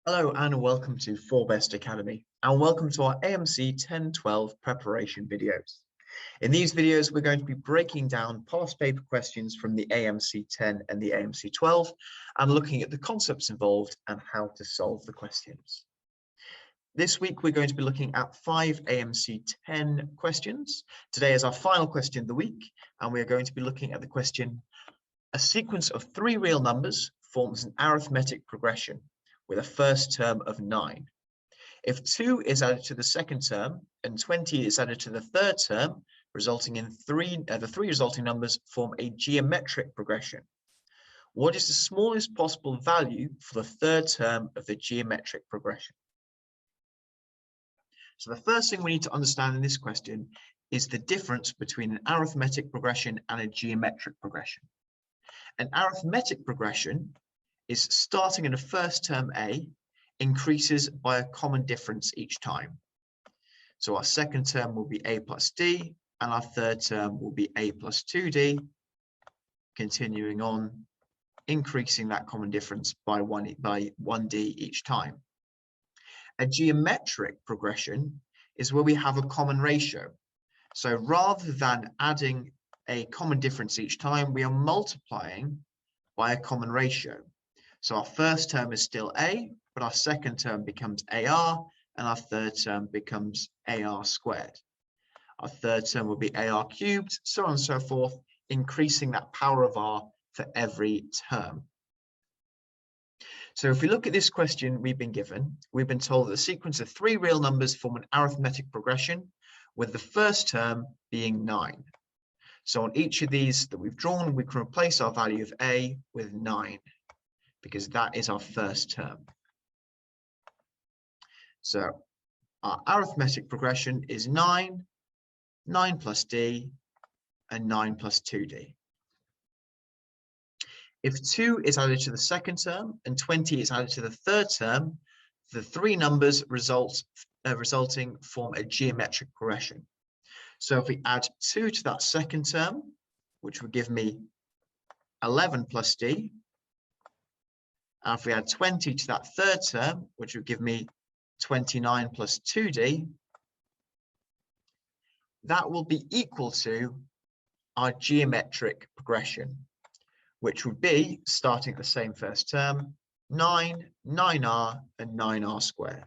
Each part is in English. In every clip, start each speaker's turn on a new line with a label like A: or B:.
A: Hello and welcome to Forbest Academy, and welcome to our AMC 10-12 preparation videos. In these videos, we're going to be breaking down past paper questions from the AMC 10 and the AMC 12 and looking at the concepts involved and how to solve the questions. This week, we're going to be looking at 5 AMC 10 questions. Today is our final question of the week, and we are going to be looking at the question, a sequence of 3 real numbers forms an arithmetic progression with a first term of 9. If 2 is added to the second term and 20 is added to the third term, resulting in the 3 resulting numbers form a geometric progression. What is the smallest possible value for the third term of the geometric progression? So the first thing we need to understand in this question is the difference between an arithmetic progression and a geometric progression. An arithmetic progression is starting in a first term A, increases by a common difference each time. So our second term will be A plus D, and our third term will be A plus 2D, continuing on, increasing that common difference by 1D each time. A geometric progression is where we have a common ratio. So rather than adding a common difference each time, we are multiplying by a common ratio. So our first term is still A, but our second term becomes AR, and our third term becomes AR squared. Our third term will be AR cubed, so on and so forth, increasing that power of R for every term. So if we look at this question we've been given, we've been told that the sequence of 3 real numbers form an arithmetic progression, with the first term being 9. So on each of these that we've drawn, we can replace our value of A with 9. Because that is our first term. So our arithmetic progression is 9, 9 plus D, and 9 plus 2D. If 2 is added to the second term and 20 is added to the third term, the 3 numbers resulting form a geometric progression. So if we add 2 to that second term, which would give me 11 plus D, and if we add 20 to that third term, which would give me 29 plus 2D, that will be equal to our geometric progression, which would be, starting at the same first term, 9, 9R, and 9R squared.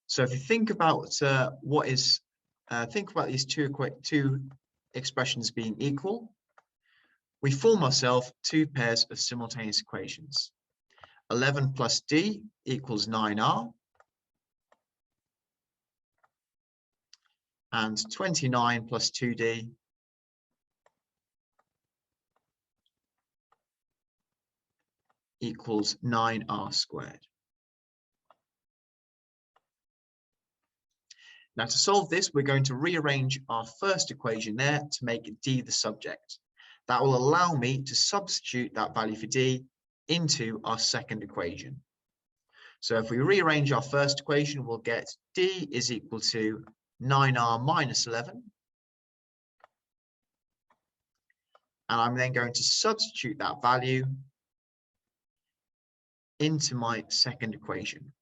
A: So if you think about think about these two expressions being equal, we form ourselves 2 pairs of simultaneous equations. 11 plus D equals 9R, and 29 plus 2D equals 9R squared. Now to solve this, we're going to rearrange our first equation there to make D the subject. That will allow me to substitute that value for D into our second equation. So if we rearrange our first equation, we'll get D is equal to 9R minus 11. And I'm then going to substitute that value into my second equation.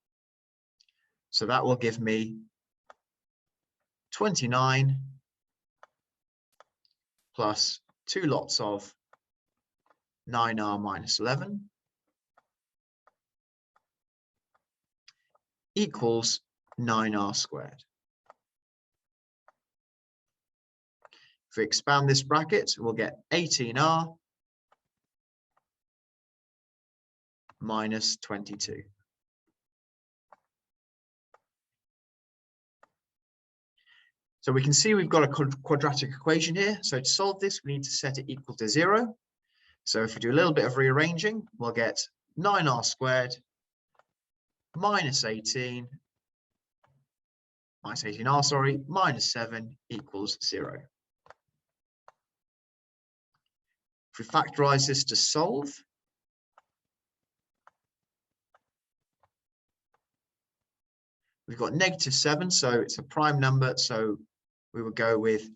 A: So that will give me 29 plus 2 lots of 9R minus 11 equals 9R squared. If we expand this bracket, we'll get 18R minus 22. So we can see we've got a quadratic equation here. So to solve this, we need to set it equal to 0. So if we do a little bit of rearranging, we'll get 9R squared minus 18, minus 18R, sorry, minus 7 equals 0. If we factorize this to solve, we've got -7, so it's a prime number, so we will go with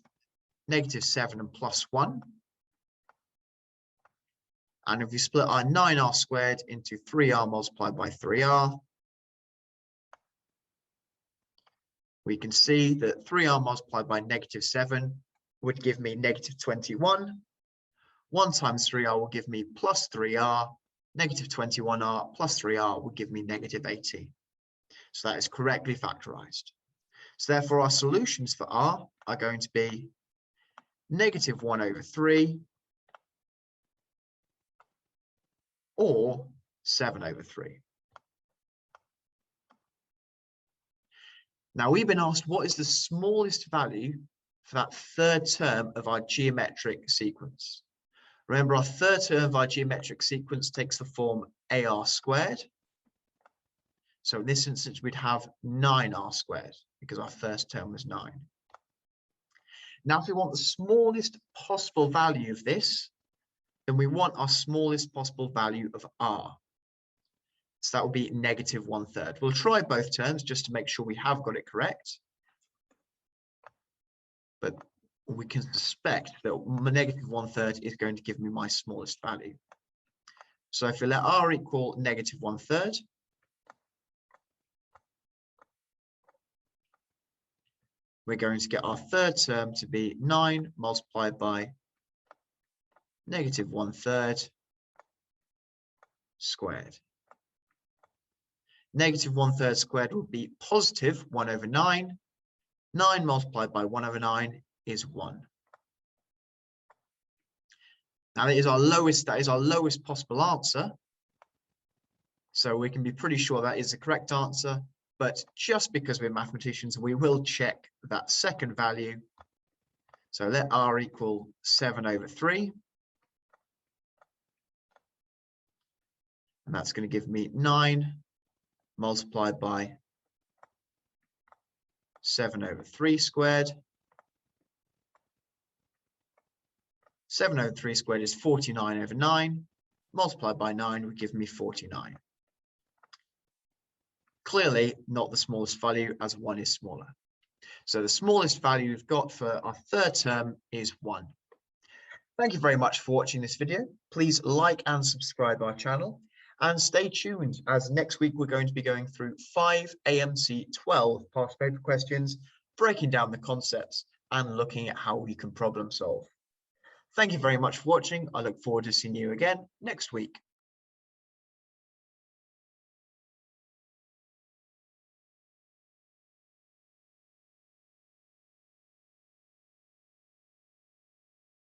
A: -7 and +1. And if we split our 9r squared into 3r multiplied by 3r, we can see that 3r multiplied by -7 would give me -21. 1 times 3r will give me +3r. -21r plus 3r will give me -18. So that is correctly factorized. So therefore our solutions for r are going to be -1/3 or 7/3. Now we've been asked what is the smallest value for that third term of our geometric sequence. Remember, our third term of our geometric sequence takes the form ar squared. So in this instance, we'd have 9r squared because our first term was 9. Now, if we want the smallest possible value of this, then we want our smallest possible value of r. So that will be -1/3. We'll try both terms just to make sure we have got it correct. But we can suspect that -1/3 is going to give me my smallest value. So if we let r equal -1/3, we're going to get our third term to be 9 multiplied by -1/3 squared. -1/3 squared would be +1/9. 9 multiplied by 1/9 is 1. Now that is our lowest possible answer. So we can be pretty sure that is the correct answer. But just because we're mathematicians, we will check that second value. So let r equal 7/3. And that's going to give me 9 multiplied by 7/3 squared. 7/3 squared is 49/9. Multiplied by 9 would give me 49. Clearly not the smallest value, as 1 is smaller. So the smallest value we've got for our third term is 1. Thank you very much for watching this video. Please like and subscribe our channel. And stay tuned, as next week we're going to be going through 5 AMC 12 past paper questions, breaking down the concepts and looking at how we can problem solve. Thank you very much for watching. I look forward to seeing you again next week.